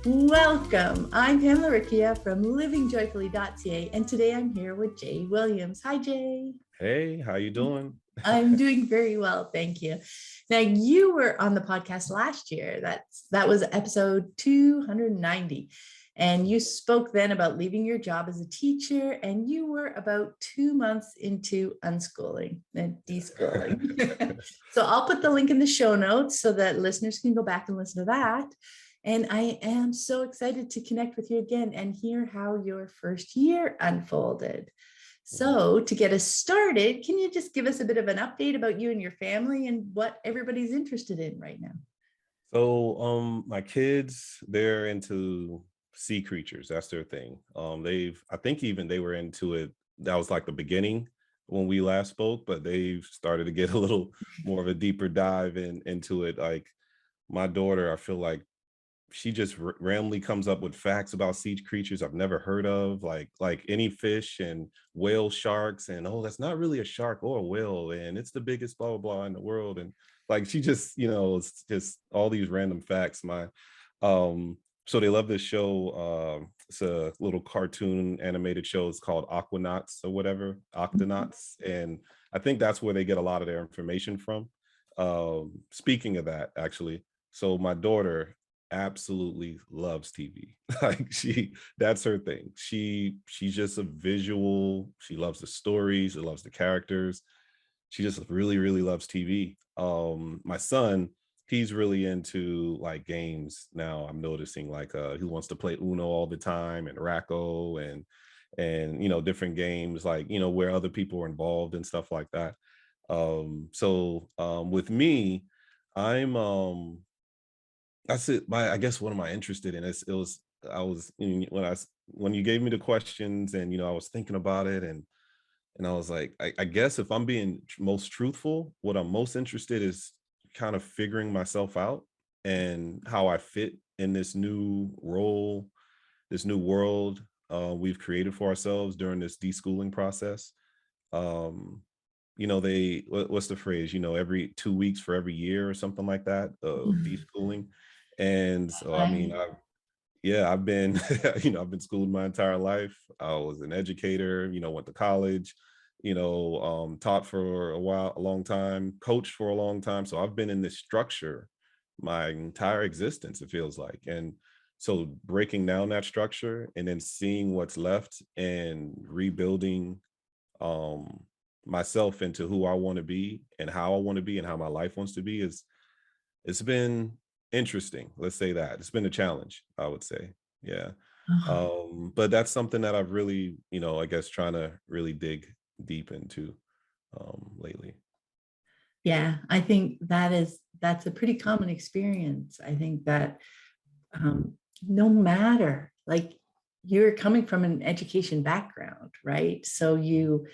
Welcome. I'm Pamela Riccia from livingjoyfully.ca, and today I'm here with Jae Williams. Hi, Jae. Hey, how you doing? I'm doing very well, thank you. Now, you were on the podcast last year. That was episode 290, and you spoke then about leaving your job as a teacher, and you were about 2 months into unschooling and deschooling. So I'll put the link in the show notes so that listeners can go back and listen to that. And I am so excited to connect with you again and hear how your first year unfolded. So to get us started, can you just give us a bit of an update about you and your family and what everybody's interested in right now? So, my kids, they're into sea creatures. That's their thing. I think even they were into it. That was like the beginning when we last spoke, but they've started to get a little more of a deeper dive into it. Like my daughter, I feel like she just randomly comes up with facts about sea creatures I've never heard of, like any fish and whale sharks, and oh, that's not really a shark or a whale, and it's the biggest blah blah blah in the world, and like she just, it's just all these random facts. Um, so they love this show. It's a little cartoon animated show. It's called Aquanauts or whatever, Octonauts, and I think that's where they get a lot of their information from. Speaking of that, actually, so my daughter absolutely loves TV. Like that's her thing. She's just a visual. She loves the stories, she loves the characters. She just really, really loves TV. My son, he's really into like games now. I'm noticing like he wants to play Uno all the time and Racco and different games like where other people are involved and stuff like that. With me, I'm that's it. I guess what am I interested in? It was I was when you gave me the questions and I was thinking about it and I was like, I guess if I'm being most truthful, what I'm most interested is kind of figuring myself out and how I fit in this new role, this new world we've created for ourselves during this deschooling process. Um, what's the phrase? Every 2 weeks for every year or something like that of deschooling. And so, I mean, I've been, I've been schooled my entire life. I was an educator, went to college, taught for a long time, coached for a long time. So I've been in this structure my entire existence, it feels like. And so breaking down that structure and then seeing what's left and rebuilding um, myself into who I want to be and how I want to be and how my life wants to be it's been interesting. Let's say that it's been a challenge, I would say. Yeah. But that's something that I've really, I guess trying to really dig deep into lately. Yeah, I think that's a pretty common experience. I think that no matter, like, you're coming from an education background, right? So you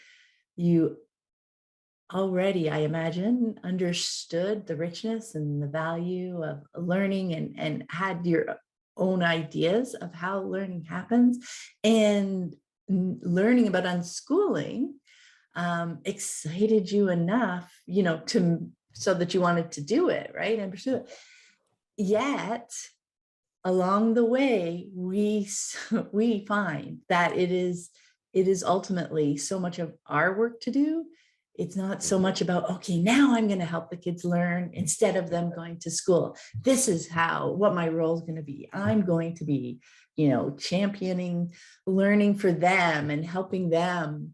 already, I imagine, understood the richness and the value of learning and had your own ideas of how learning happens. And learning about unschooling excited you enough, to so that you wanted to do it, right? And pursue it. Yet along the way, we find that it is ultimately so much of our work to do. It's not so much about, okay, now I'm going to help the kids learn instead of them going to school. This is what my role is going to be. I'm going to be, championing learning for them and helping them,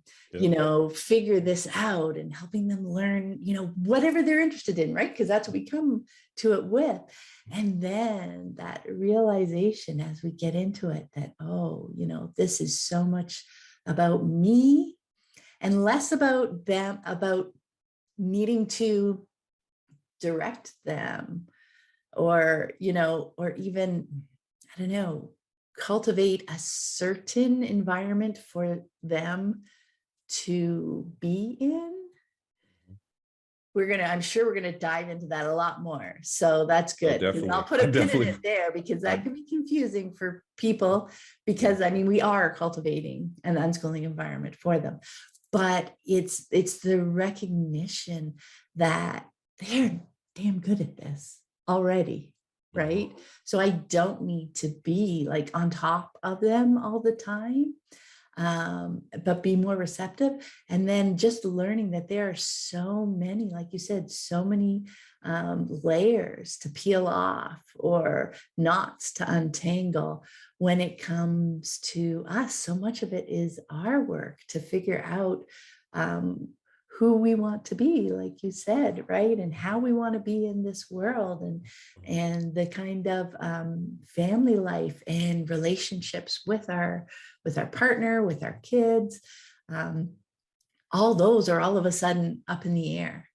figure this out and helping them learn, whatever they're interested in, right? Because that's what we come to it with. And then that realization as we get into it that, oh, this is so much about me and less about them, about needing to direct them or even, I don't know, cultivate a certain environment for them to be in. I'm sure we're gonna dive into that a lot more. So that's Oh, good, because I'll definitely. put a pin in it there, because that can be confusing for people, because I mean, we are cultivating an unschooling environment for them. But it's the recognition that they're damn good at this already. Mhm. right? So I don't need to be like on top of them all the time, but be more receptive. And then just learning that there are so many, like you said, so many layers to peel off or knots to untangle when it comes to us. So much of it is our work to figure out um, who we want to be, like you said, right? And how we want to be in this world, Mhm. and the kind of family life and relationships with our partner, with our kids. Um, all those are all of a sudden up in the air,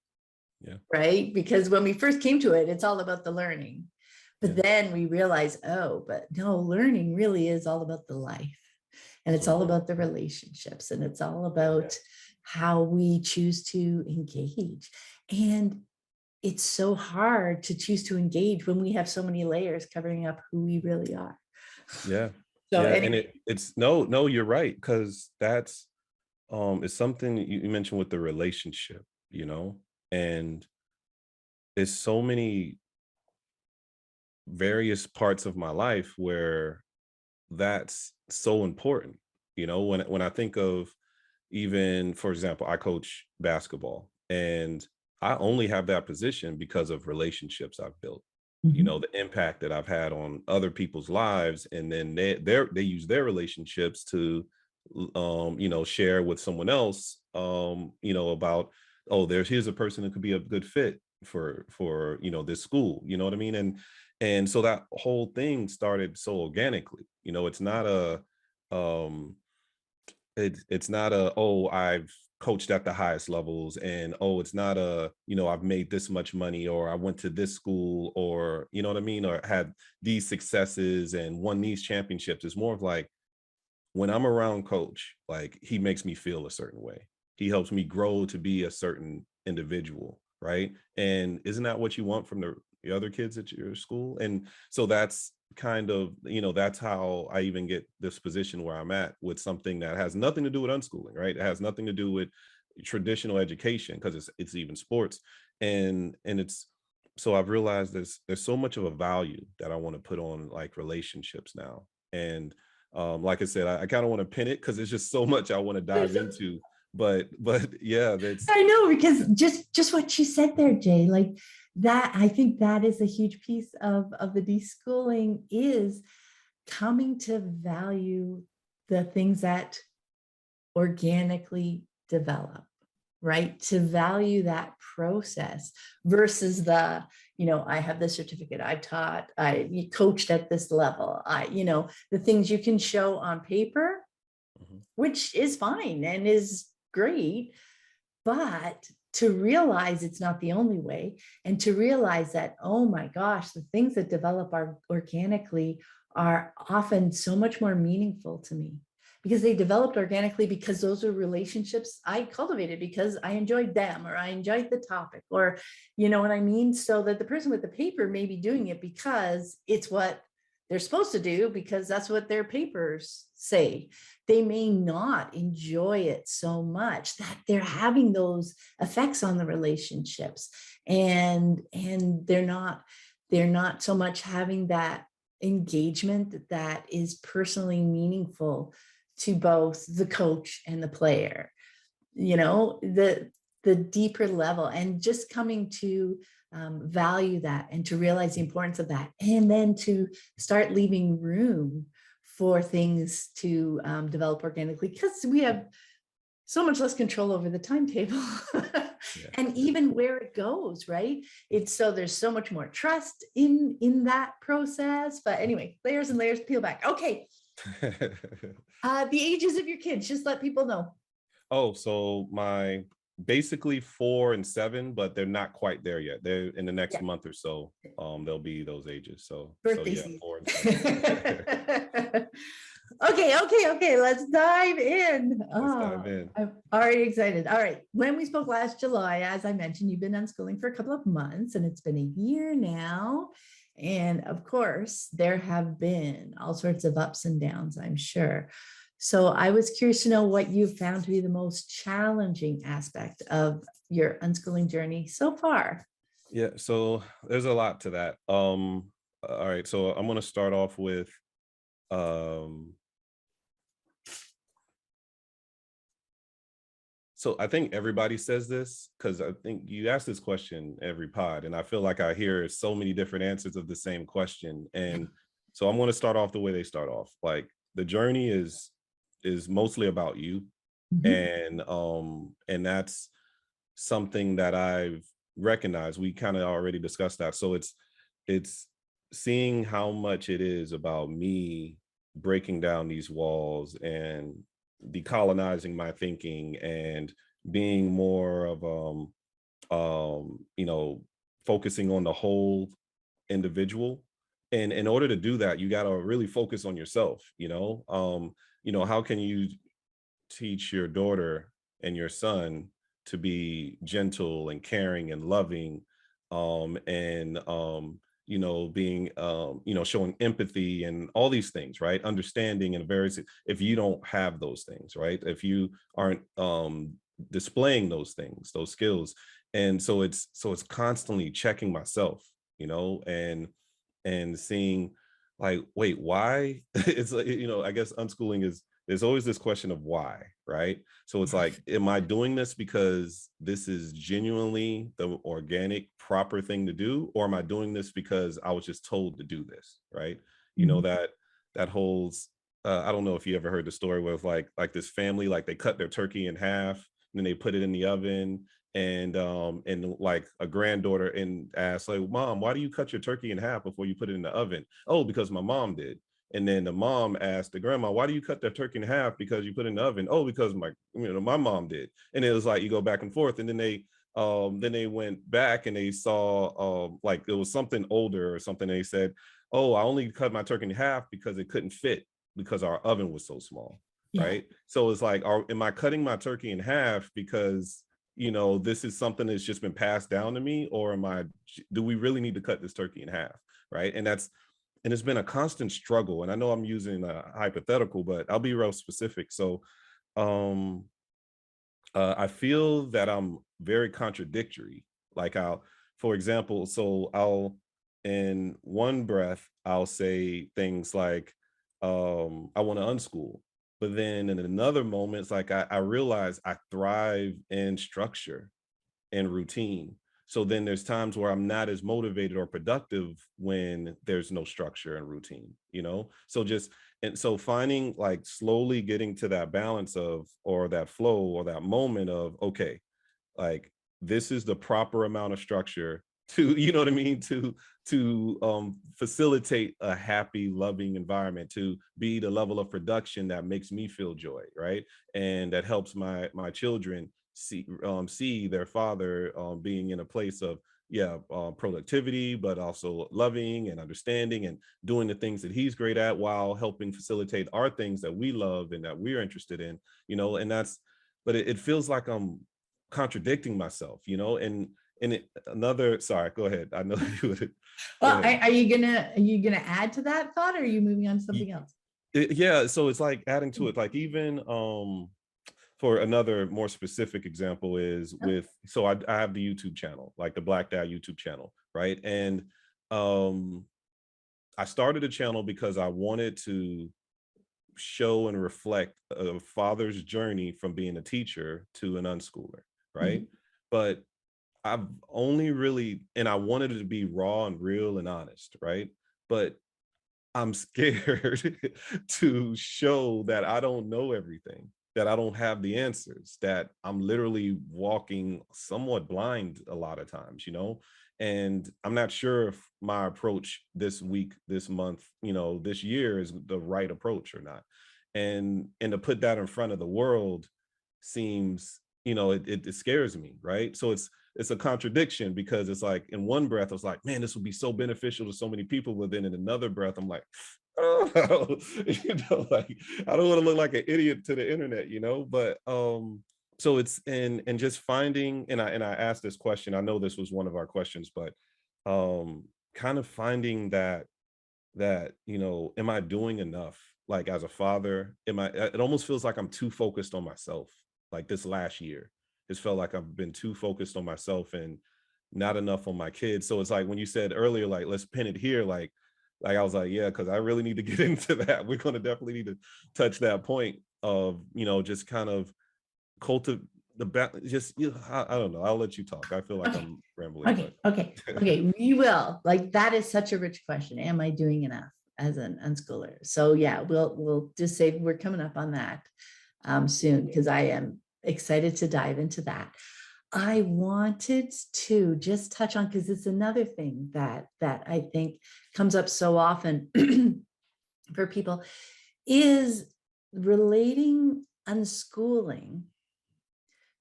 Yeah. right? Because when we first came to it, it's all about the learning. But Yeah. then we realize, oh, but no, learning really is all about the life. And it's all Mhm. about the relationships. And it's all Yeah. about how we choose to engage. And it's so hard to choose to engage when we have so many layers covering up who we really are. Yeah. So Yeah. And anyway, it's no, you're right. Cause that's it's something you mentioned with the relationship, and there's so many various parts of my life where that's so important. When I think of, even for example, I coach basketball, and I only have that position because of relationships I've built. mhm. The impact that I've had on other people's lives, and then they use their relationships to share with someone else, about, oh, here's a person that could be a good fit for this school, you know what I mean? And so that whole thing started so organically. It's not a um it's not a, oh, I've coached at the highest levels, and, oh, it's not a, I've made this much money, or I went to this school, or you know what I mean, or had these successes and won these championships. It's more of like, when I'm around coach, like, he makes me feel a certain way. He helps me grow to be a certain individual, right? And isn't that what you want from the other kids at your school? And so that's kind of, that's how I even get this position where I'm at, with something that has nothing to do with unschooling, right? It has nothing to do with traditional education, because it's even sports. And it's, so I've realized there's so much of a value that I want to put on, like, relationships now. And like I said, I kind of want to pin it because there's just so much I want to dive into. But yeah, that's I know, because just what you said there, Jay, like that, I think that is a huge piece of the deschooling, is coming to value the things that organically develop, right? To value that process versus I have this certificate, I've taught, I coached at this level, the things you can show on paper, Mhm. which is fine and is great, but to realize it's not the only way, and to realize that, oh my gosh, the things that develop are organically are often so much more meaningful to me, because they developed organically, because those are relationships I cultivated because I enjoyed them, or I enjoyed the topic, or you know what I mean? So that the person with the paper may be doing it because it's what they're supposed to do, because that's what their papers say. They may not enjoy it so much that they're having those effects on the relationships, and they're not so much having that engagement that is personally meaningful to both the coach and the player, the deeper level, and just coming to value that, and to realize the importance of that, and then to start leaving room for things to develop organically, because we have so much less control over the timetable Yeah, and yeah. even where it goes, right? It's so there's so much more trust in that process. But anyway, layers and layers peel back. Okay, the ages of your kids, just let people know. Oh, so my basically 4 and 7, but they're not quite there yet. They're in the next Yeah, month or so. They'll be those ages. So birthday yeah, season. 4 and 7. Okay, let's dive in. Let's dive in. I'm already excited. All right, when we spoke last July, as I mentioned, you've been unschooling for a couple of months, and it's been a year now. And of course, there have been all sorts of ups and downs, I'm sure. So I was curious to know what you've found to be the most challenging aspect of your unschooling journey so far. Yeah, so there's a lot to that. All right, so I'm going to start off with um so I think everybody says this because I think you ask this question every pod, and I feel like I hear so many different answers of the same question. And so I'm going to start off the way they start off. Like the journey is mostly about you, Mhm. and that's something that I've recognized. We kind of already discussed that. So it's seeing how much it is about me breaking down these walls and decolonizing my thinking and being more of you know, focusing on the whole individual. And in order to do that, you got to really focus on yourself, you know, how can you teach your daughter and your son to be gentle and caring and loving, and you know, being you know, showing empathy and all these things, right? Understanding and if you don't have those things, right? If you aren't displaying those things, those skills. And so it's constantly checking myself, you know, and seeing like, wait, why? It's like, you know, I guess unschooling is, there's always this question of why, right? So it's like, am I doing this because this is genuinely the organic, proper thing to do? Or am I doing this because I was just told to do this, right? You know, Mhm. that holds, I don't know if you ever heard the story where like this family, like they cut their turkey in half, and then they put it in the oven, and like a granddaughter and asked like, mom, why do you cut your turkey in half before you put it in the oven? Oh, because my mom did. And then the mom asked the grandma, why do you cut that turkey in half? Because you put it in the oven. Oh, because my mom did. And it was like, you go back and forth. And then they went back and they saw like it was something older or something. They said, oh, I only cut my turkey in half because it couldn't fit because our oven was so small. Yeah. Right. So it's like, am I cutting my turkey in half because, you know, this is something that's just been passed down to me, or do we really need to cut this turkey in half? Right. And it's been a constant struggle. And I know I'm using a hypothetical, but I'll be real specific. So um I feel that I'm very contradictory. Like for example, so I'll, in one breath, I'll say things like, I want to unschool. But then in another moment, it's like I realize I thrive in structure and routine. So then there's times where I'm not as motivated or productive when there's no structure and routine, you know? So just, and so finding like slowly getting to that balance of, or that flow or that moment of, okay, like this is the proper amount of structure to, you know what I mean, to facilitate a happy, loving environment, to be the level of production that makes me feel joy, right? And that helps my children see their father being in a place of, yeah, productivity, but also loving and understanding and doing the things that he's great at, while helping facilitate our things that we love and that we're interested in, you know. And that's, but it feels like I'm contradicting myself, you know. Another, sorry, go ahead. I know you would go Well, ahead. are you gonna add to that thought, or are you moving on to Y- something else? yeah, so it's like adding to it, like even for another more specific example is with, so I have the YouTube channel, like the Black Dad YouTube channel, right? And um I started a channel because I wanted to show and reflect a father's journey from being a teacher to an unschooler, right? Mhm. But I've only really, and I wanted it to be raw and real and honest, right? But I'm scared to show that I don't know everything, that I don't have the answers, that I'm literally walking somewhat blind a lot of times, you know? And I'm not sure if my approach this week, this month, you know, this year is the right approach or not. And to put that in front of the world seems, you know, it scares me, right? So it's a contradiction, because it's like in one breath I was like, man, this would be so beneficial to so many people, but then in another breath I'm like, oh, you know, like I don't want to look like an idiot to the internet, you know. But so it's in, and just finding, and I asked this question, I know this was one of our questions, but um kind of finding that, you know, am I doing enough? Like as a father, am I, it almost feels like I'm too focused on myself. Like this last year, it's felt like I've been too focused on myself and not enough on my kids. So it's like when you said earlier, like, let's pin it here, like like I was like, yeah, because I really need to get into that. We're going to definitely need to touch that point of, just kind of cultivate just, I don't know. I'll let you talk. I feel like Okay. I'm rambling, Okay. Okay. but Okay. We will. Like, that is such a rich question. Am I doing enough as an unschooler? So yeah, we'll just say we're coming up on that soon, because I am excited to dive into that. I wanted to just touch on, because it's another thing that I think comes up so often for people, is relating unschooling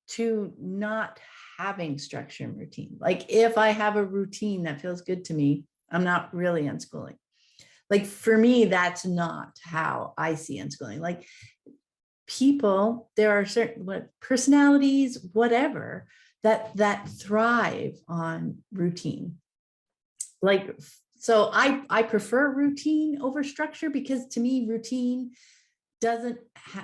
to not having structure and routine. Like, if I have a routine that feels good to me, I'm not really unschooling. Like, for me, that's not how I see unschooling. Like, people, there are certain personalities, whatever, that thrive on routine. Like, so I prefer routine over structure, because to me, routine doesn't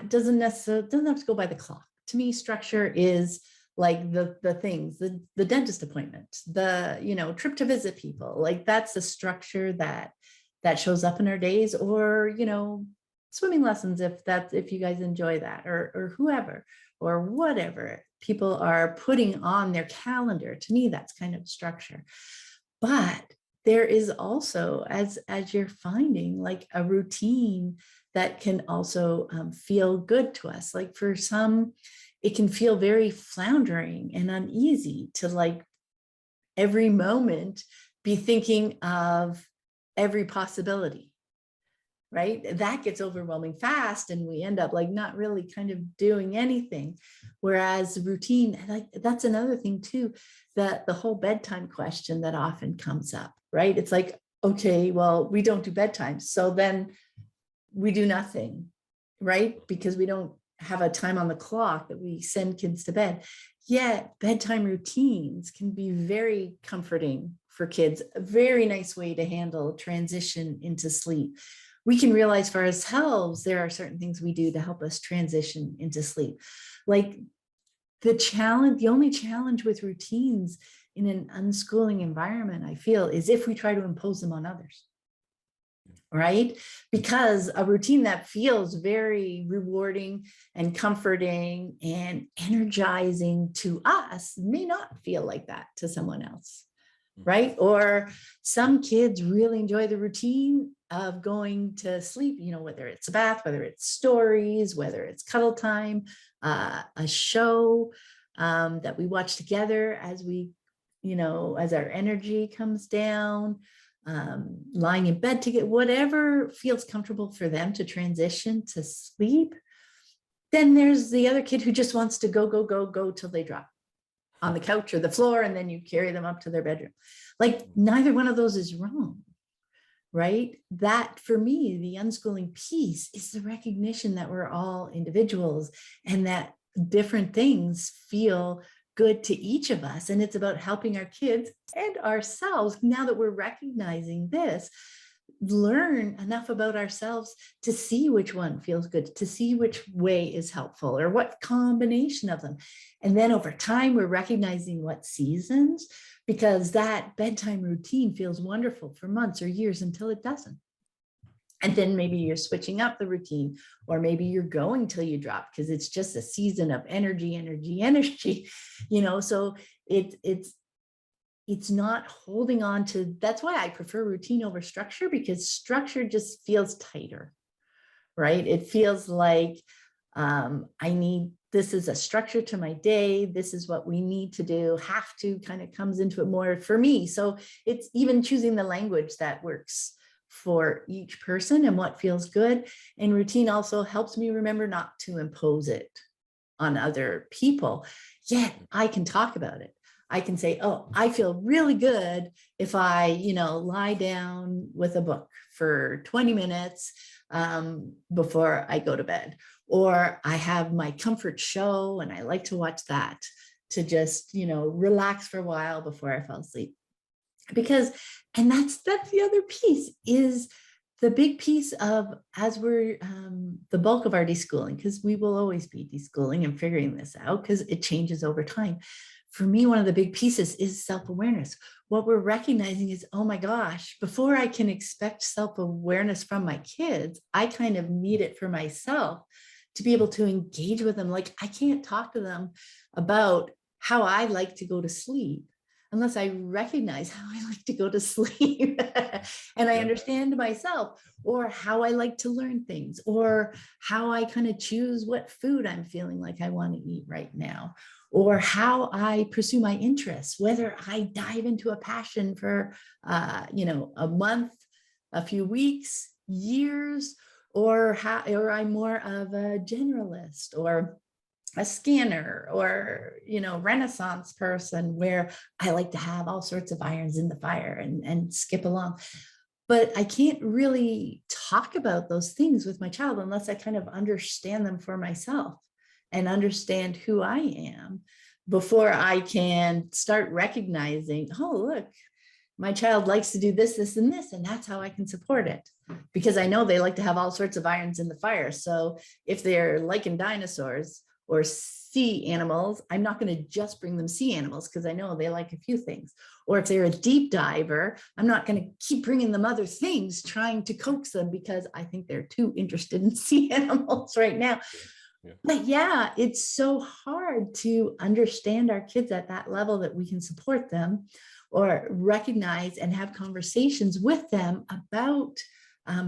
necessarily doesn't have to go by the clock. To me, structure is like the things, the dentist appointment, the trip to visit people. Like, that's the structure that shows up in our days, or swimming lessons, if you guys enjoy that, or whoever or whatever people are putting on their calendar. To me, that's kind of structure. But there is also, as you're finding, like a routine that can also feel good to us. Like, for some, it can feel very floundering and uneasy to, like, every moment be thinking of every possibility, right? That gets overwhelming fast, and we end up, like, not really kind of doing anything. Whereas routine, like, that's another thing too, that the whole bedtime question that often comes up, right? It's like, okay, well, we don't do bedtime, so then we do nothing, right? Because we don't have a time on the clock that we send kids to bed. Yet bedtime routines can be very comforting for kids, a very nice way to handle transition into sleep. We can realize for ourselves, there are certain things we do to help us transition into sleep. Like, the only challenge with routines in an unschooling environment, I feel, is if we try to impose them on others. Right? Because a routine that feels very rewarding and comforting and energizing to us may not feel like that to someone else. Right? Or some kids really enjoy the routine of going to sleep, whether it's a bath, whether it's stories, whether it's cuddle time, a show that we watch together as as our energy comes down, lying in bed to get whatever feels comfortable for them to transition to sleep. Then there's the other kid who just wants to go till they drop on the couch or the floor, and then you carry them up to their bedroom. Like, neither one of those is wrong, right? That, for me, the unschooling piece is the recognition that we're all individuals, and that different things feel good to each of us. And it's about helping our kids and ourselves, now that we're recognizing this, learn enough about ourselves to see which one feels good, to see which way is helpful, or what combination of them. And then over time, we're recognizing what seasons, because that bedtime routine feels wonderful for months or years until it doesn't. And then maybe you're switching up the routine, or maybe you're going till you drop, because it's just a season of energy. So it's not holding on to. That's why I prefer routine over structure, because structure just feels tighter, right? It feels like this is a structure to my day. This is what we need to do. Have to kind of comes into it more for me. So it's even choosing the language that works for each person and what feels good. And routine also helps me remember not to impose it on other people. Yet I can talk about it. I can say, oh, I feel really good if I, lie down with a book for 20 minutes before I go to bed. Or I have my comfort show and I like to watch that to just, relax for a while before I fall asleep. Because, and that's the other piece, is the big piece of, as we're the bulk of our deschooling, because we will always be deschooling and figuring this out, because it changes over time. for me, one of the big pieces is self-awareness. What we're recognizing is, oh my gosh, before I can expect self-awareness from my kids, I kind of need it for myself to be able to engage with them. Like, I can't talk to them about how I like to go to sleep unless I recognize how I like to go to sleep and I Yeah. understand myself, or how I like to learn things, or how I kind of choose what food I'm feeling like I want to eat right now, or how I pursue my interests, whether I dive into a passion for, a month, a few weeks, years, or I'm more of a generalist or a scanner, or Renaissance person, where I like to have all sorts of irons in the fire and skip along. But I can't really talk about those things with my child unless I kind of understand them for myself and understand who I am, before I can start recognizing, oh, look, my child likes to do this, this, and this, and that's how I can support it. Because I know they like to have all sorts of irons in the fire. So if they're liking dinosaurs or sea animals, I'm not going to just bring them sea animals, because I know they like a few things. Or if they're a deep diver, I'm not going to keep bringing them other things, trying to coax them, because I think they're too interested in sea animals right now. Yeah. But yeah, it's so hard to understand our kids at that level that we can support them, or recognize and have conversations with them about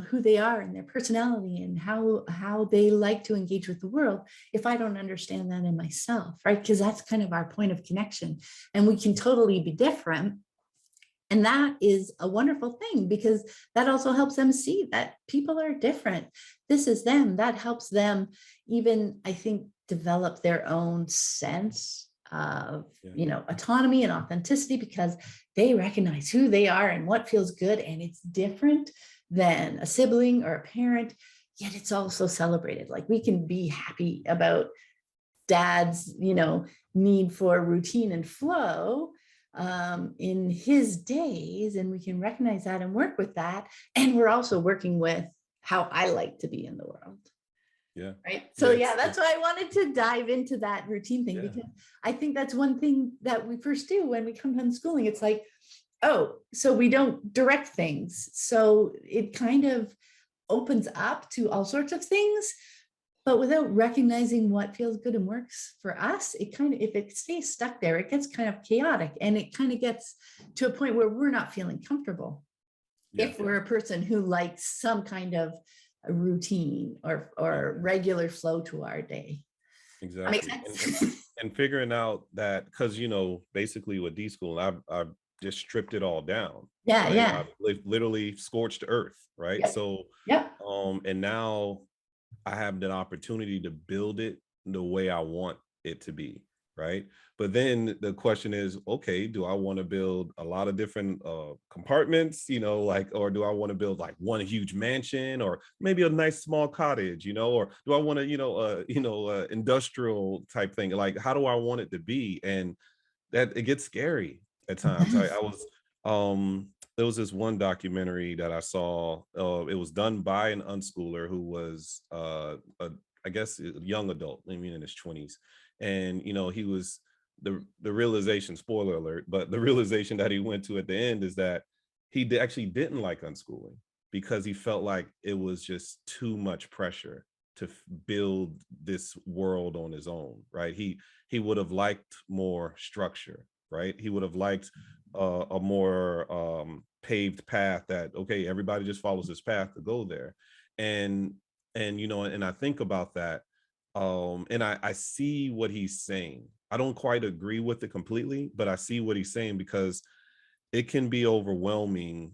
who they are and their personality and how they like to engage with the world, if I don't understand that in myself, right? Because that's kind of our point of connection, and we can totally be different. And that is a wonderful thing, because that also helps them see that people are different. This is them. That helps them even, I think, develop their own sense of, autonomy and authenticity, because they recognize who they are and what feels good. And it's different than a sibling or a parent, yet it's also celebrated. Like, we can be happy about dad's, need for routine and flow in his days, and we can recognize that and work with that. And we're also working with how I like to be in the world. Yeah. Right. So Yeah, that's why I wanted to dive into that routine thing, because I think that's one thing that we first do when we come to unschooling. It's like, oh, so we don't direct things. So it kind of opens up to all sorts of things, but without recognizing what feels good and works for us, it kind of, if it stays stuck there, it gets kind of chaotic, and it kind of gets to a point where we're not feeling comfortable. Yeah. If we're a person who likes some kind of a routine or regular flow to our day. That makes Exactly. sense. And figuring out that, because basically with deschooling, I've just stripped it all down. Yeah, Right. yeah. I've literally scorched earth. Right. Yep. So Yep. and now I have the opportunity to build it the way I want it to be. Right. But then the question is, okay, do I want to build a lot of different compartments, or do I want to build like one huge mansion, or maybe a nice small cottage, or do I want to, industrial type thing? Like, how do I want it to be? And that it gets scary at times. I was there was this one documentary that I saw. It was done by an unschooler who was I guess a young adult, I mean in his 20s. And he was the realization, spoiler alert, but the realization that he went to at the end is that he actually didn't like unschooling, because he felt like it was just too much pressure to build this world on his own. Right. He would have liked more structure. Right. He would have liked a more paved path, that, okay, everybody just follows this path to go there. And and I think about that, and I see what he's saying. I don't quite agree with it completely, but I see what he's saying, because it can be overwhelming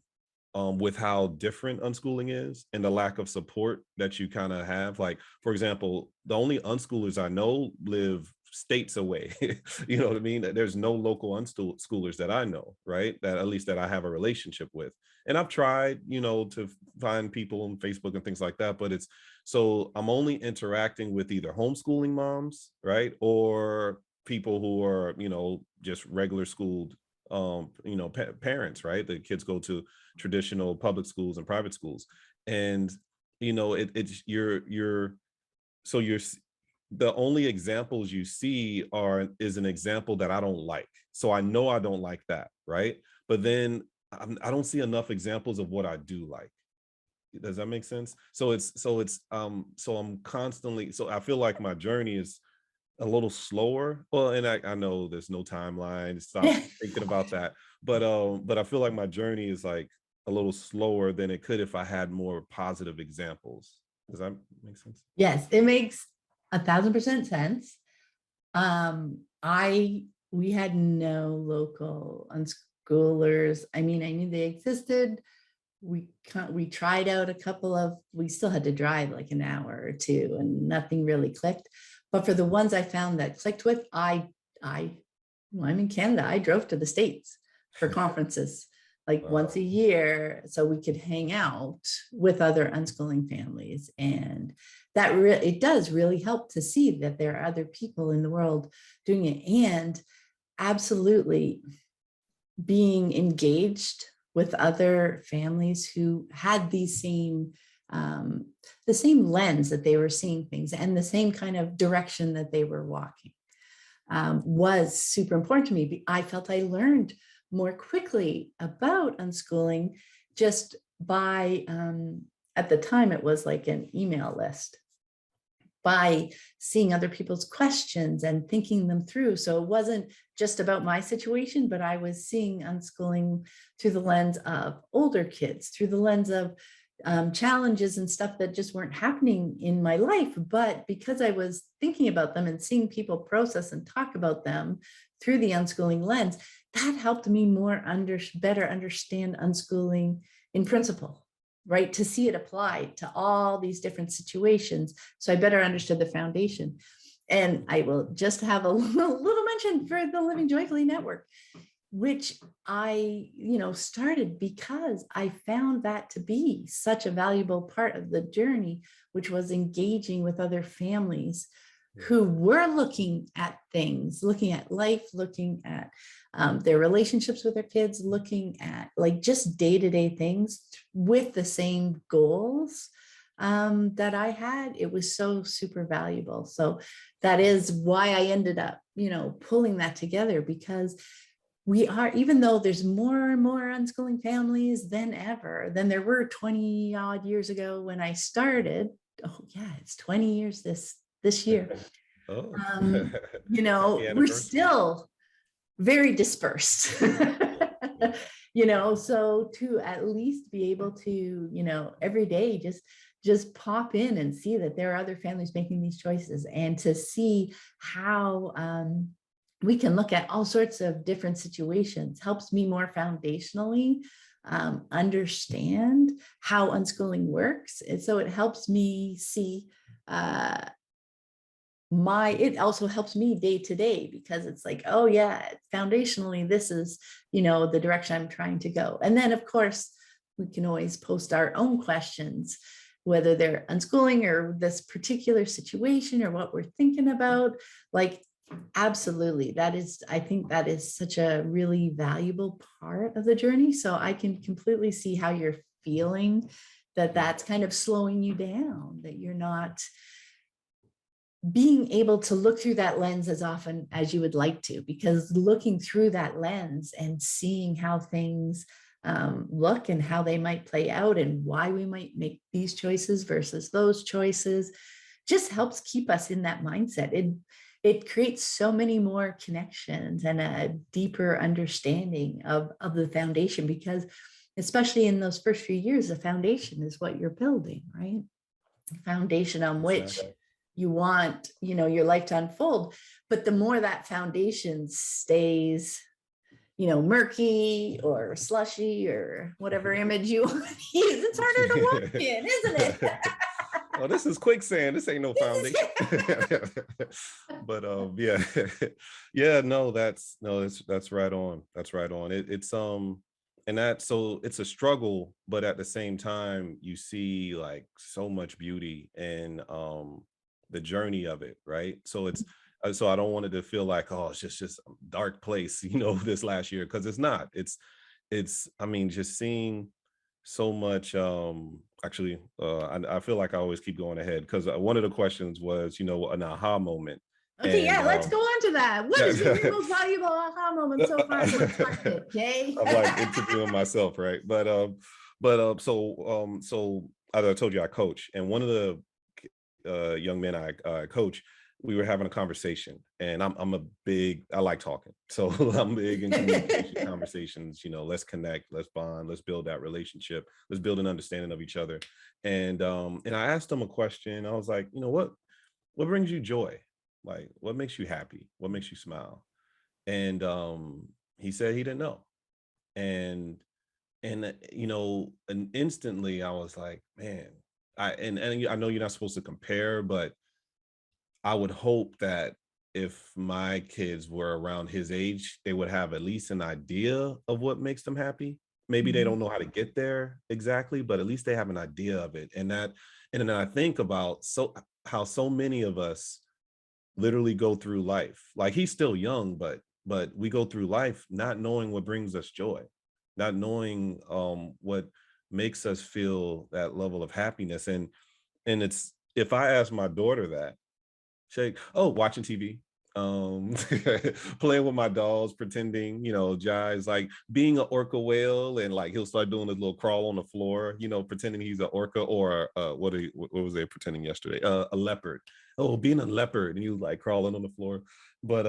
with how different unschooling is and the lack of support that you kind of have. Like, for example, the only unschoolers I know live states away. You know what I mean? There's no local unschoolers that I know, right? That at least that I have a relationship with. And I've tried, to find people on Facebook and things like that, but so I'm only interacting with either homeschooling moms, right? Or people who are, just regular schooled parents, right? The kids go to traditional public schools and private schools. And it's you're so the only examples you see is an example that I don't like. So I know I don't like that, right? But then I don't see enough examples of what I do like. Does that make sense? So I'm constantly, so I feel like my journey is a little slower. Well, and I know there's no timeline. Stop thinking about that. But I feel like my journey is like a little slower than it could if I had more positive examples. Does that make sense? Yes, it makes 1,000% sense. We had no local unschoolers. I mean, I knew they existed. We tried out a couple of, we still had to drive like an hour or two and nothing really clicked. But for the ones I found that clicked with, well, I'm in Canada. I drove to the States for conferences like once a year so we could hang out with other unschooling families. And that it does really help to see that there are other people in the world doing it, and absolutely being engaged with other families who had these same the same lens that they were seeing things and the same kind of direction that they were walking was super important to me. I felt I learned more quickly about unschooling just by, at the time, it was like an email list, by seeing other people's questions and thinking them through. So it wasn't just about my situation, but I was seeing unschooling through the lens of older kids, through the lens of challenges and stuff that just weren't happening in my life. But because I was thinking about them and seeing people process and talk about them through the unschooling lens, that helped me better understand unschooling in principle, right? To see it applied to all these different situations. So I better understood the foundation. And I will just have a little mention for the Living Joyfully Network, which I, started because I found that to be such a valuable part of the journey, which was engaging with other families who were looking at things, looking at life, looking at their relationships with their kids, looking at like just day-to-day things with the same goals that I had. It was so super valuable. So that is why I ended up, pulling that together, because we are, even though there's more and more unschooling families than ever, than there were 20 odd years ago when I started. Oh yeah, it's 20 years this year. Oh, We're still very dispersed. So to at least be able to, every day just pop in and see that there are other families making these choices, and to see how we can look at all sorts of different situations helps me more foundationally understand how unschooling works. And so it helps me see it also helps me day to day, because it's like, oh yeah, foundationally, this is, the direction I'm trying to go. And then of course, we can always post our own questions, whether they're unschooling or this particular situation or what we're thinking about. Like, absolutely. I think that is such a really valuable part of the journey. So I can completely see how you're feeling, that's kind of slowing you down, that you're not being able to look through that lens as often as you would like to, because looking through that lens and seeing how things look and how they might play out and why we might make these choices versus those choices just helps keep us in that mindset. It creates so many more connections and a deeper understanding of the foundation, because especially in those first few years, the foundation is what you're building, right? The foundation on which you want, your life to unfold. But the more that foundation stays, murky or slushy or whatever image you want to use, it's harder to walk in, isn't it? Oh, this is quicksand. This ain't no foundation. But yeah, no, that's right on. That's right on. It's it's a struggle, but at the same time, you see like so much beauty in the journey of it, right? So it's so I don't want it to feel like, oh, it's just a dark place, this last year, because it's not. It's I mean, just seeing so much. Actually, I feel like I always keep going ahead because one of the questions was, an aha moment. Okay, And yeah, let's go on to that. What has been your yeah, most valuable aha moment so far? Let's talk it, Jay. I'm like interviewing myself, right? So as I told you, I coach, and one of the young men I coach, we were having a conversation, and I like talking, so I'm big in communication conversations. Let's connect, let's bond, let's build that relationship, let's build an understanding of each other. And I asked him a question. I was like, what brings you joy? Like, what makes you happy? What makes you smile? And he said he didn't know. And and instantly I was like, man, and I know you're not supposed to compare, but I would hope that if my kids were around his age, they would have at least an idea of what makes them happy. Maybe they don't Mhm. know how to get there exactly, but at least they have an idea of it. And then I think about how so many of us literally go through life. Like, he's still young, but we go through life not knowing what brings us joy, not knowing what makes us feel that level of happiness. And it's, if I ask my daughter that, Shake. Oh, watching TV. Um, playing with my dolls, pretending, Jai's like being an orca whale, and like he'll start doing his little crawl on the floor, pretending he's an orca, or what was they pretending yesterday? A leopard. Oh, being a leopard, and he was like crawling on the floor. But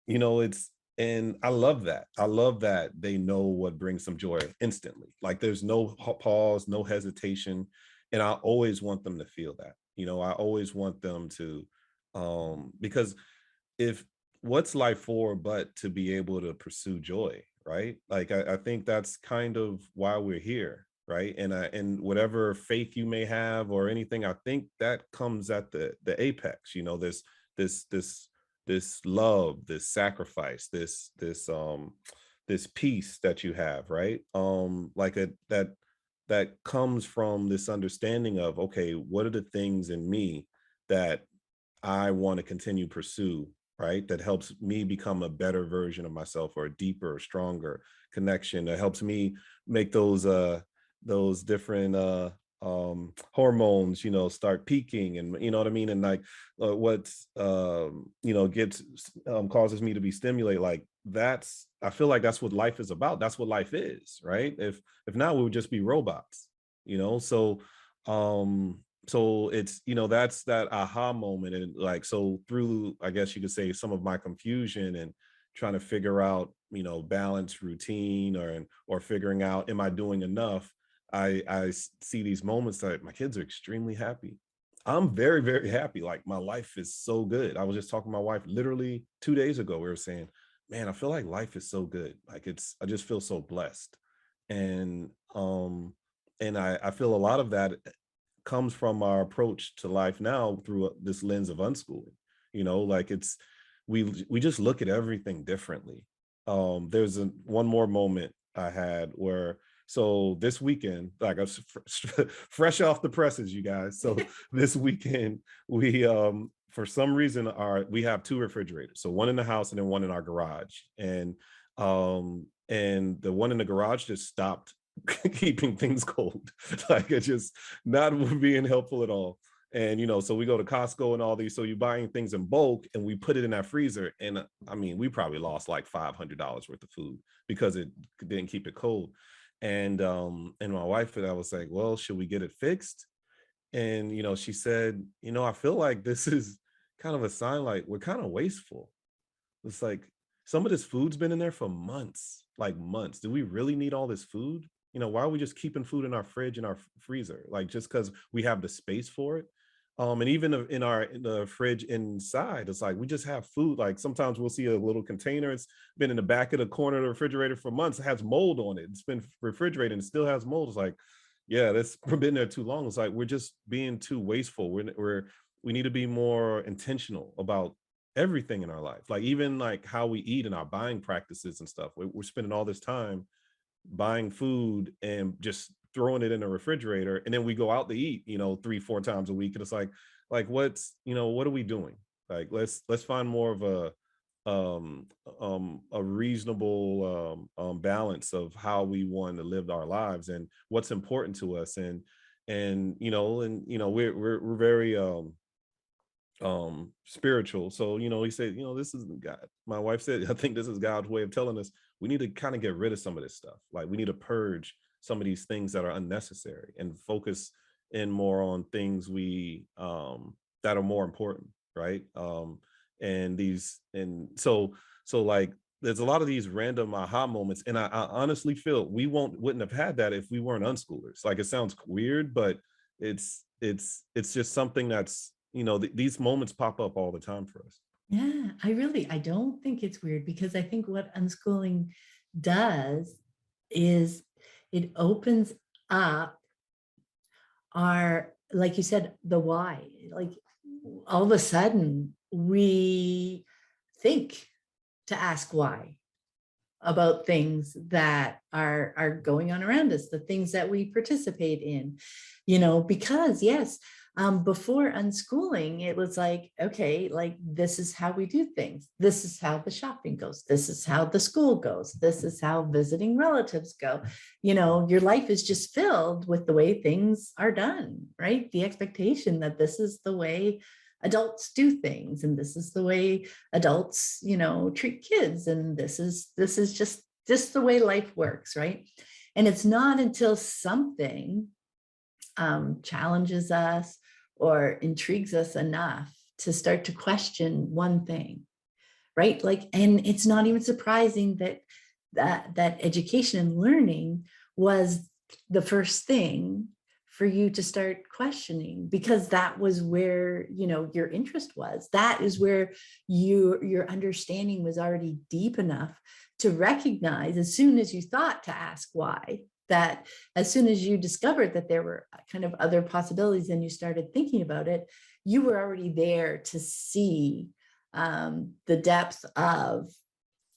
it's, and I love that. I love that they know what brings them joy instantly. Like, there's no pause, no hesitation, and I always want them to feel that. I always want them to, because if what's life for but to be able to pursue joy, right? Like, I think that's kind of why we're here, right? And whatever faith you may have or anything, I think that comes at the apex. This this love, this sacrifice, this peace that you have, right? Like that comes from this understanding of, okay, what are the things in me that I want to continue pursue, right? That helps me become a better version of myself, or a deeper, stronger connection that helps me make those different hormones, start peaking, and you know what I mean? And like, what's gets causes me to be stimulated. Like, that's, I feel like that's what life is about. That's what life is, right? If not, we would just be robots, so um it's, that's that aha moment. And like, so through, I guess you could say, some of my confusion and trying to figure out, balance, routine, or figuring out, am I doing enough? I see these moments that my kids are extremely happy. I'm very, very happy. Like, my life is so good. I was just talking to my wife literally 2 days ago. We were saying, man, I feel like life is so good. Like, I just feel so blessed. And um and I feel a lot of that comes from our approach to life now through this lens of unschooling. Like, it's, we just look at everything differently. There's one more moment I had where, so this weekend, like, I was fresh off the presses, you guys. So this weekend, we for some reason, we have two refrigerators, so one in the house and then one in our garage. And the one in the garage just stopped keeping things cold. Like, it's just not being helpful at all. And so we go to Costco and all these, so you're buying things in bulk, and we put it in that freezer. And I mean, we probably lost like $500 worth of food because it didn't keep it cold. And my wife and I was like, well, should we get it fixed? And she said, I feel like this is kind of a sign, like, we're kind of wasteful. It's like, some of this food's been in there for months, like months. Do we really need all this food? Why are we just keeping food in our fridge and our freezer? Like, just because we have the space for it. And even in the fridge inside, it's like we just have food. Like, sometimes we'll see a little container. It's been in the back of the corner of the refrigerator for months. It has mold on it. It's been refrigerated and it still has mold. It's like, yeah, that's been there too long. It's like, we're just being too wasteful. We need to be more intentional about everything in our life, like even like how we eat and our buying practices and stuff. We're spending all this time buying food and just throwing it in the refrigerator, and then we go out to eat, 3 4 times a week, and it's like, what are we doing? Like, let's find more of a reasonable balance of how we want to live our lives and what's important to us. And we're very spiritual. So he said, this is God. My wife said, I think this is God's way of telling us we need to kind of get rid of some of this stuff. Like we need to purge some of these things that are unnecessary and focus in more on things we that are more important, right? And like there's a lot of these random aha moments, and I honestly feel we wouldn't have had that if we weren't unschoolers. Like it sounds weird, but it's just something that's these moments pop up all the time for us. Yeah, I don't think it's weird, because I think what unschooling does is it opens up our, like you said, the why. Like all of a sudden we think to ask why about things that are going on around us, the things that we participate in, because yes, before unschooling, it was like, okay, like this is how we do things. This is how the shopping goes. This is how the school goes. This is how visiting relatives go. Your life is just filled with the way things are done, right? The expectation that this is the way adults do things, and this is the way adults treat kids, and this is just the way life works, right? And it's not until something challenges us or intrigues us enough to start to question one thing, right? Like, and it's not even surprising that education and learning was the first thing for you to start questioning, because that was where your interest was. That is where your understanding was already deep enough to recognize, as soon as you thought to ask why, that as soon as you discovered that there were kind of other possibilities and you started thinking about it, you were already there to see the depth of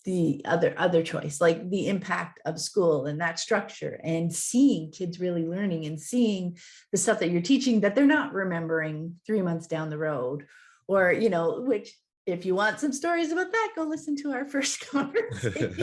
the other choice, like the impact of school and that structure, and seeing kids really learning and seeing the stuff that you're teaching that they're not remembering 3 months down the road, or which, if you want some stories about that, go listen to our first conversation.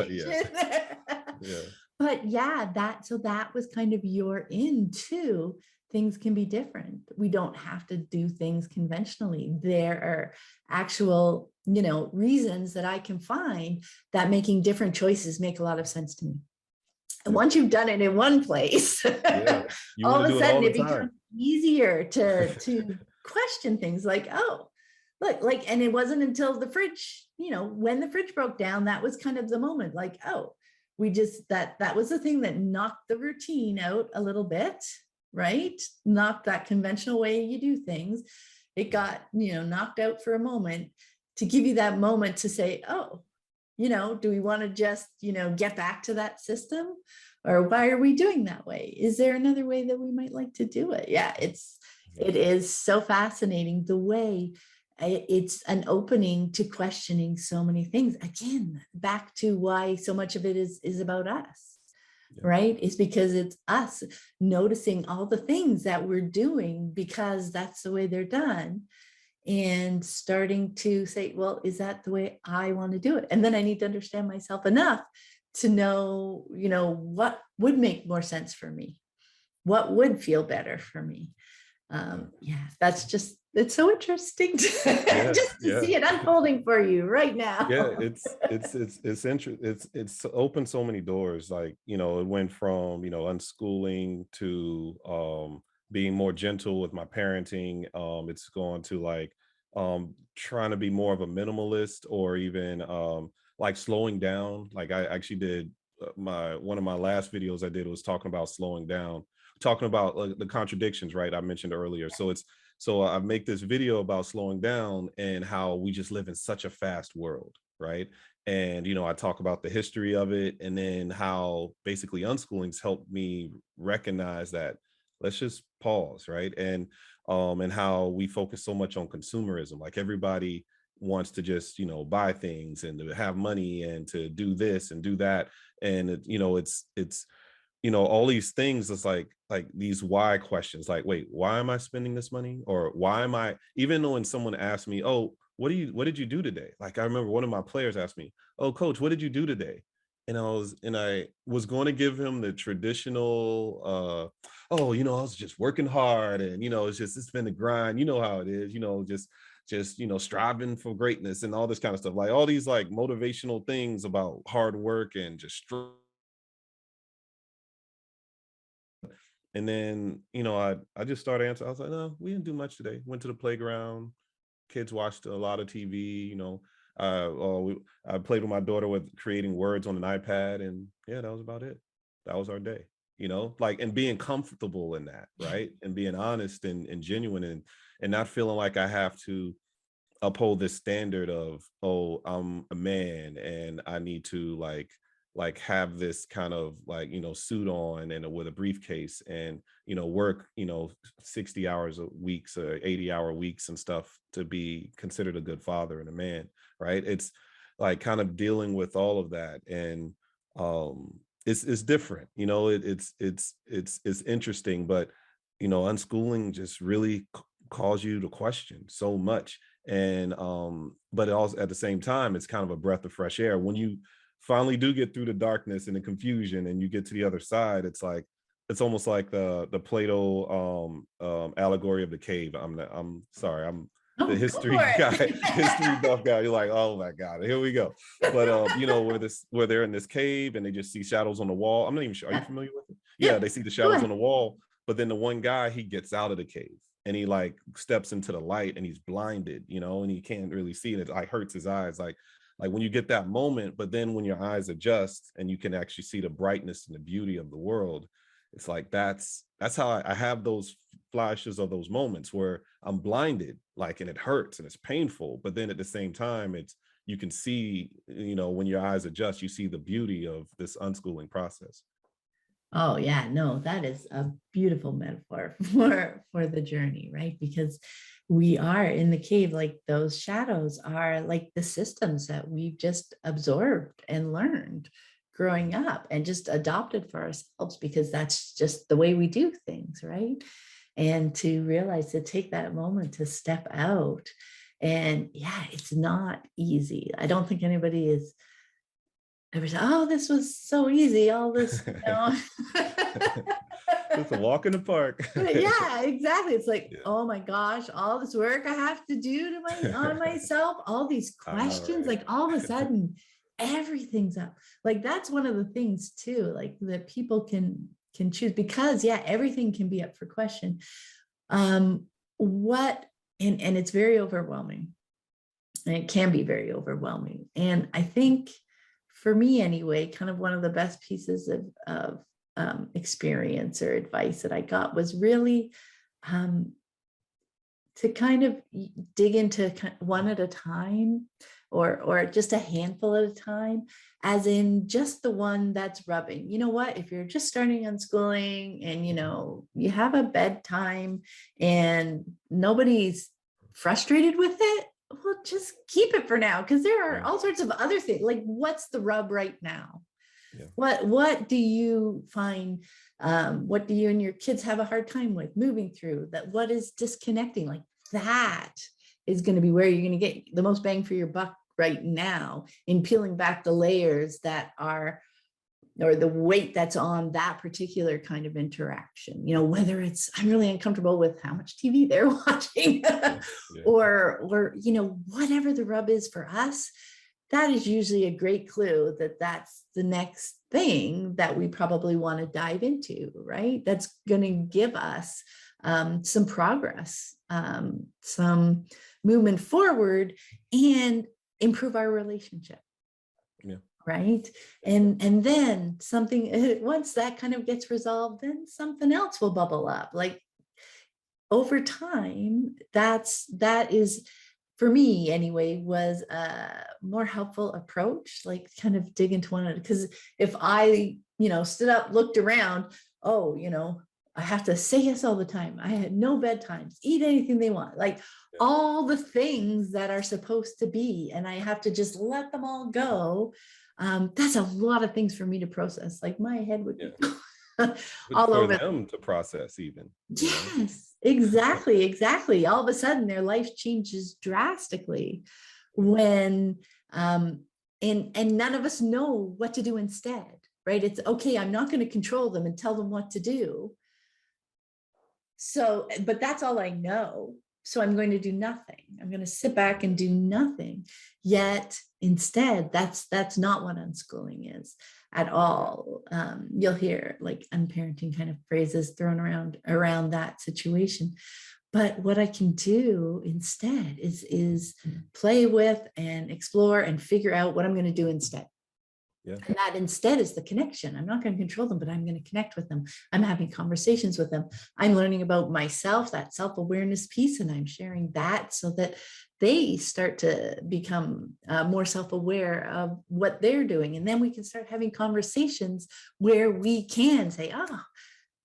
Yeah. But yeah, that was kind of your into things can be different. We don't have to do things conventionally. There are actual, reasons that I can find that making different choices make a lot of sense to me. And once you've done it in one place, You all want of to a do it all sudden the it becomes time. easier to question things like, oh, look, like, and it wasn't until the fridge, when the fridge broke down, that was kind of the moment, like, oh, we just, that was the thing that knocked the routine out a little bit, right? Knocked that conventional way you do things. It got, knocked out for a moment, to give you that moment to say, oh, do we want to just, get back to that system? Or why are we doing that way? Is there another way that we might like to do it? Yeah, it is so fascinating the way it's an opening to questioning so many things. Again, back to why so much of it is about us, right? It's because it's us noticing all the things that we're doing because that's the way they're done, and starting to say, well, is that the way I want to do it? And then I need to understand myself enough to know, what would make more sense for me, what would feel better for me. That's just, it's so interesting to, just to see it unfolding for you right now. It's opened so many doors. Like, it went from, unschooling to being more gentle with my parenting. It's gone to like trying to be more of a minimalist, or even like slowing down. Like I actually did one of my last videos I did was talking about slowing down, talking about the contradictions, right? I mentioned earlier. So I make this video about slowing down and how we just live in such a fast world, right? And I talk about the history of it, and then how basically unschooling's helped me recognize that let's just pause, right? And how we focus so much on consumerism. Like everybody wants to just buy things and to have money and to do this and do that, and it's all these things. It's like these why questions, like, wait, why am I spending this money? Or why am I, even though when someone asks me, oh, what did you do today? Like, I remember one of my players asked me, oh, coach, what did you do today? And I was going to give him the traditional, oh, I was just working hard, and it's been a grind, how it is, just striving for greatness and all this kind of stuff, like all these like motivational things about hard work and just and then I just started answering. I was like, no, we didn't do much today. Went to the playground, kids watched a lot of TV, I played with my daughter with creating words on an iPad, and yeah, that was about it. That was our day, like, and being comfortable in that, right? And being honest and genuine, and not feeling like I have to uphold this standard of, oh, I'm a man and I need to like have this kind of like suit on and with a briefcase and work 60 hours a weeks or 80-hour weeks and stuff to be considered a good father and a man, right? It's like kind of dealing with all of that, and it's different, it's interesting, but unschooling just really calls you to question so much. And but it also, at the same time, it's kind of a breath of fresh air when you finally do get through the darkness and the confusion and you get to the other side. It's like, it's almost like the Plato allegory of the cave. I'm sorry, I'm Oh, the go history for guy, it. history buff guy. You're like, oh my God, here we go. But where they're in this cave and they just see shadows on the wall. I'm not even sure. Are you familiar with it? Yeah, Yep. they see the Go shadows on ahead. the wall, but then the one guy, he gets out of the cave and he like steps into the light and he's blinded, and he can't really see, and it like hurts his eyes. Like when you get that moment, but then when your eyes adjust and you can actually see the brightness and the beauty of the world, it's like that's how I have those flashes of those moments where I'm blinded, like, and it hurts and it's painful, but then at the same time, it's, you can see, when your eyes adjust, you see the beauty of this unschooling process. Oh yeah, no, that is a beautiful metaphor for the journey, right? Because we are in the cave, like those shadows are like the systems that we've just absorbed and learned growing up and just adopted for ourselves because that's just the way we do things, right? And to realize, to take that moment to step out, and yeah, it's not easy. I don't think anybody is ever say, oh, this was so easy, all this, It's a walk in the park. Yeah, exactly. It's like, Yeah. oh my gosh, all this work I have to do to on myself, all these I know, questions, right? like all of a sudden everything's up. Like that's one of the things too, like that people can choose, because yeah, everything can be up for question. What and it's very overwhelming. And it can be very overwhelming. And I think for me anyway, kind of one of the best pieces of experience or advice that I got was really to kind of dig into one at a time, or just a handful at a time, as in just the one that's rubbing. You know what, if you're just starting unschooling and you have a bedtime and nobody's frustrated with it, well, just keep it for now, because there are Yeah. all sorts of other things. Like, what's the rub right now? Yeah. What do you find, what do you and your kids have a hard time with moving through? That what is disconnecting? Like that is going to be where you're going to get the most bang for your buck right now, in peeling back the layers that are, or the weight that's on that particular kind of interaction. Whether it's, I'm really uncomfortable with how much TV they're watching, Yeah. Yeah. or whatever the rub is for us, that is usually a great clue that that's the next thing that we probably want to dive into, right? That's going to give us some progress, some movement forward, and improve our relationship. Yeah. Right. And then something, once that kind of gets resolved, then something else will bubble up. Like over time, that is, for me anyway, was a more helpful approach. Like kind of dig into one, because if I stood up, looked around, oh, I have to say yes all the time, I had no bedtimes, eat anything they want, like Yeah. all the things that are supposed to be, and I have to just let them all go. That's a lot of things for me to process. Like my head would be But all for over. them to process even, Yes, Exactly. All of a sudden their life changes drastically when and none of us know what to do instead, right? It's okay, I'm not going to control them and tell them what to do. So, but that's all I know. So I'm going to do nothing. I'm going to sit back and do nothing. Yet instead, that's not what unschooling is at all. You'll hear like unparenting kind of phrases thrown around that situation. But what I can do instead is play with and explore and figure out what I'm going to do instead. Yeah. And that instead is the connection. I'm not going to control them, but I'm going to connect with them. I'm having conversations with them. I'm learning about myself, that self-awareness piece, and I'm sharing that so that they start to become more self-aware of what they're doing. And then we can start having conversations where we can say, oh,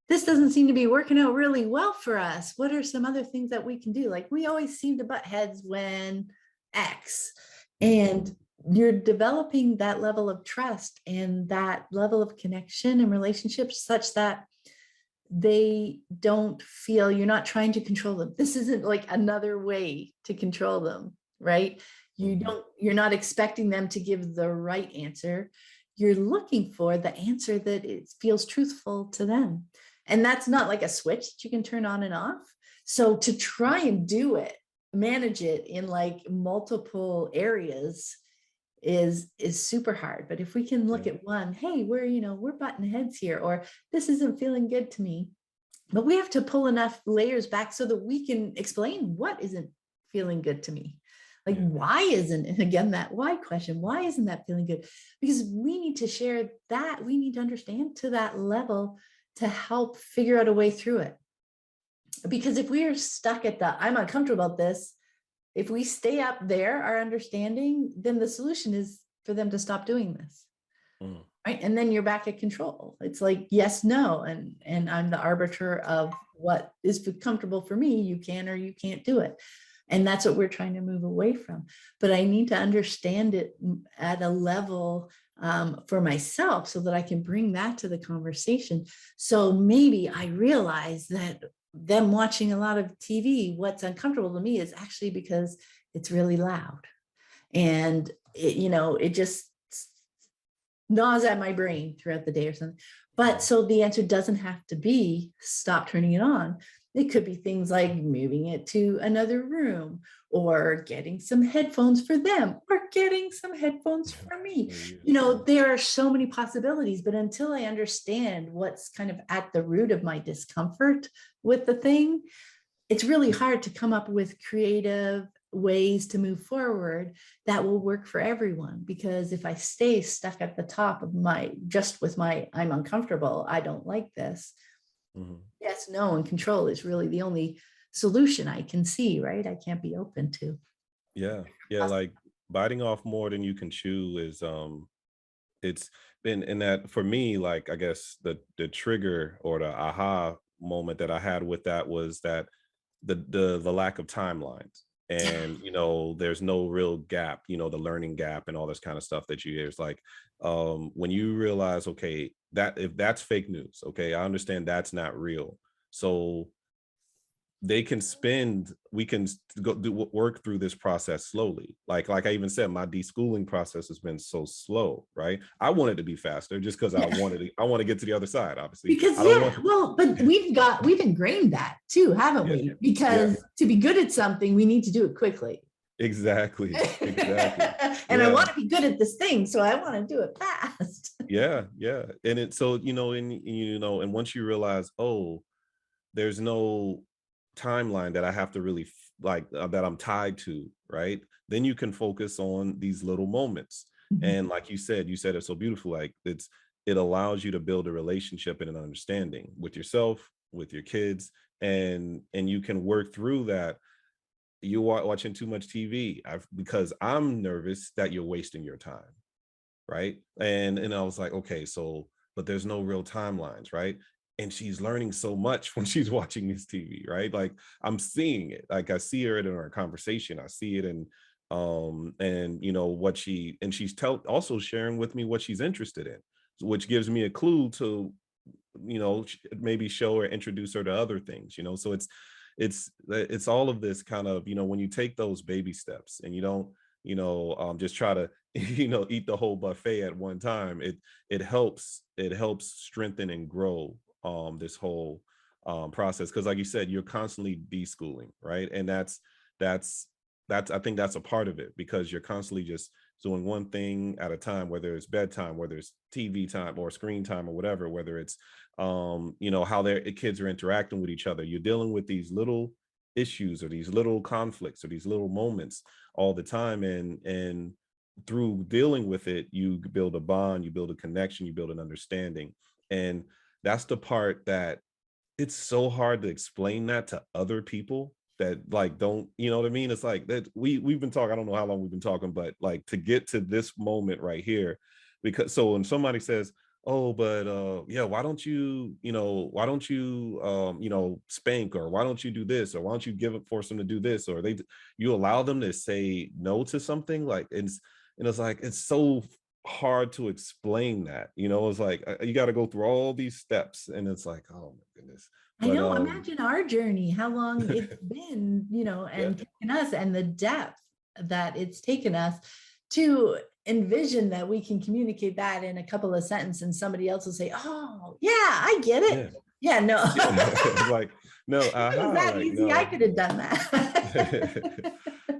this doesn't seem to be working out really well for us. What are some other things that we can do? Like we always seem to butt heads when X. And you're developing that level of trust and that level of connection and relationships such that they don't feel you're not trying to control them. This isn't like another way to control them, right? You're not expecting them to give the right answer. You're looking for the answer that it feels truthful to them. And that's not like a switch that you can turn on and off. So to try and do it, manage it in like multiple areas is super hard. But if we can look at one, hey, we're butting heads here, or this isn't feeling good to me, but we have to pull enough layers back so that we can explain what isn't feeling good to me. Like, why isn't, and again, that why question, why isn't that feeling good? Because we need to share that, we need to understand to that level to help figure out a way through it. Because if we are stuck at the, I'm uncomfortable about this, if we stay up there, our understanding, then the solution is for them to stop doing this. Right. And then you're back at control. It's like, yes, no. And I'm the arbiter of what is comfortable for me. You can or you can't do it. And that's what we're trying to move away from. But I need to understand it at a level for myself so that I can bring that to the conversation. So maybe I realize that them watching a lot of TV, what's uncomfortable to me is actually because it's really loud. And it just gnaws at my brain throughout the day or something. But so the answer doesn't have to be stop turning it on. It could be things like moving it to another room or getting some headphones for them or getting some headphones for me. There are so many possibilities, but until I understand what's kind of at the root of my discomfort with the thing, it's really hard to come up with creative ways to move forward that will work for everyone. Because if I stay stuck at the top of I'm uncomfortable, I don't like this. Yes, no, and control is really the only solution I can see, right? I can't be open to. Yeah. Like biting off more than you can chew is, it's been in that for me, like, I guess the trigger or the aha moment that I had with that was that the lack of timelines. And there's no real gap, the learning gap and all this kind of stuff that you hear. It's like when you realize, okay, that if that's fake news, okay, I understand that's not real. So we can work through this process slowly. Like I even said, my deschooling process has been so slow, right? I want it to be faster just because I want to get to the other side, obviously. Because but we've ingrained that too, haven't we? Because to be good at something, we need to do it quickly. Exactly. And I want to be good at this thing, so I want to do it fast. And it's so and once you realize, oh, there's no timeline that I have to really that I'm tied to, right? Then you can focus on these little moments. And like you said it so beautiful. Like it allows you to build a relationship and an understanding with yourself, with your kids, and you can work through that. You're watching too much TV because I'm nervous that you're wasting your time, right? And I was like, okay, so but there's no real timelines, right? And she's learning so much when she's watching this TV, right? Like I'm seeing it. Like I see her in our conversation. I see it in and what she's also sharing with me what she's interested in, which gives me a clue to maybe show or introduce her to other things. So it's all of this kind of, when you take those baby steps and you don't, just try to, eat the whole buffet at one time, it helps strengthen and grow this whole process. Because like you said, you're constantly deschooling, right? And that's I think that's a part of it, because you're constantly just doing one thing at a time, whether it's bedtime, whether it's TV time or screen time or whatever, whether it's how their kids are interacting with each other. You're dealing with these little issues or these little conflicts or these little moments all the time, and through dealing with it, you build a bond, you build a connection, you build an understanding. And that's the part that it's so hard to explain that to other people that like don't, you know what I mean? It's like that we've been talking, I don't know how long we've been talking, but like to get to this moment right here, because so when somebody says, oh, but yeah, why don't you spank, or why don't you do this, or why don't you force them to do this, or you allow them to say no to something, like it's like it's so hard to explain that, it's like you got to go through all these steps, and it's like, oh my goodness. I But know, imagine our journey, how long it's been, yeah, and taken us, and the depth that it's taken us to envision that we can communicate that in a couple of sentences, and somebody else will say, oh, yeah, I get yeah, it. Yeah, no. yeah. Like, no, If it was that like, easy, I no. could have done that.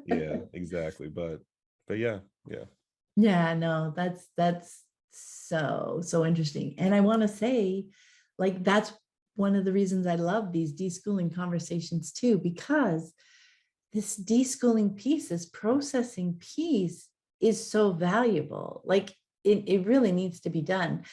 Yeah, exactly. But yeah, yeah. Yeah, no, that's so interesting. And I want to say, like, that's one of the reasons I love these deschooling conversations too, because this deschooling piece, this processing piece is so valuable. Like it really needs to be done.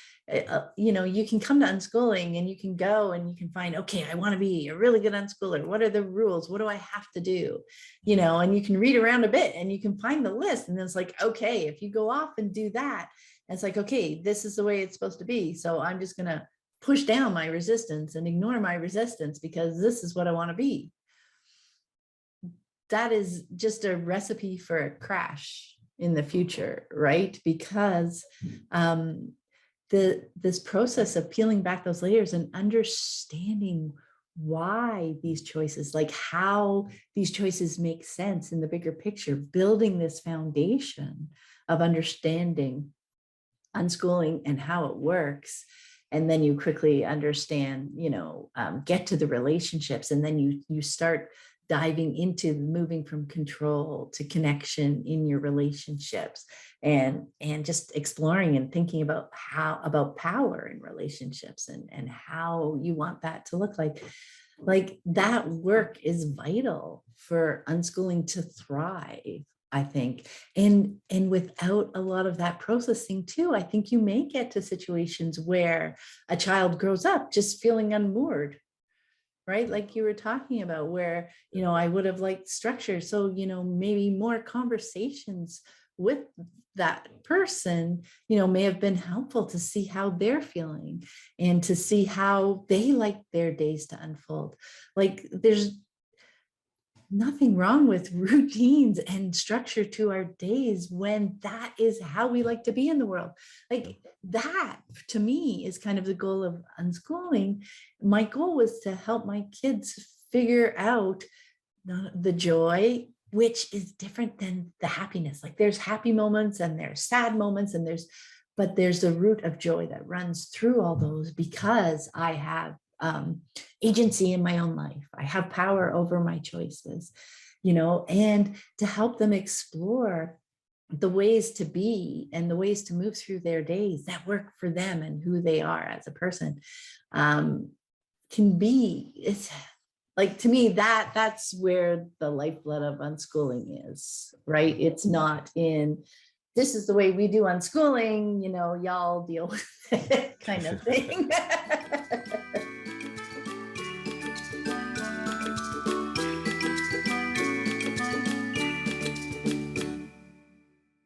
You can come to unschooling and you can go and you can find, okay, I want to be a really good unschooler. What are the rules? What do I have to do? And you can read around a bit and you can find the list. And it's like, okay, if you go off and do that, it's like, okay, this is the way it's supposed to be. So I'm just going to push down my resistance and ignore my resistance because this is what I want to be. That is just a recipe for a crash in the future, right? Because this process of peeling back those layers and understanding why these choices, like how these choices make sense in the bigger picture, building this foundation of understanding unschooling and how it works. And then you quickly understand, get to the relationships, and then you start diving into moving from control to connection in your relationships, and just exploring and thinking about power in relationships, and how you want that to look like that work is vital for unschooling to thrive, I think. And without a lot of that processing too, I think you may get to situations where a child grows up just feeling unmoored, right? Like you were talking about, where, I would have liked structure. So, maybe more conversations with that person, may have been helpful to see how they're feeling and to see how they like their days to unfold. Like there's nothing wrong with routines and structure to our days when that is how we like to be in the world. Like that to me is kind of the goal of unschooling. My goal was to help my kids figure out the joy, which is different than the happiness. Like there's happy moments and there's sad moments, and but there's a root of joy that runs through all those, because I have agency in my own life. I have power over my choices, and to help them explore the ways to be and the ways to move through their days that work for them and who they are as a person. It's like, to me, that's where the lifeblood of unschooling is, right? It's not in, this is the way we do unschooling, y'all deal with it kind of thing.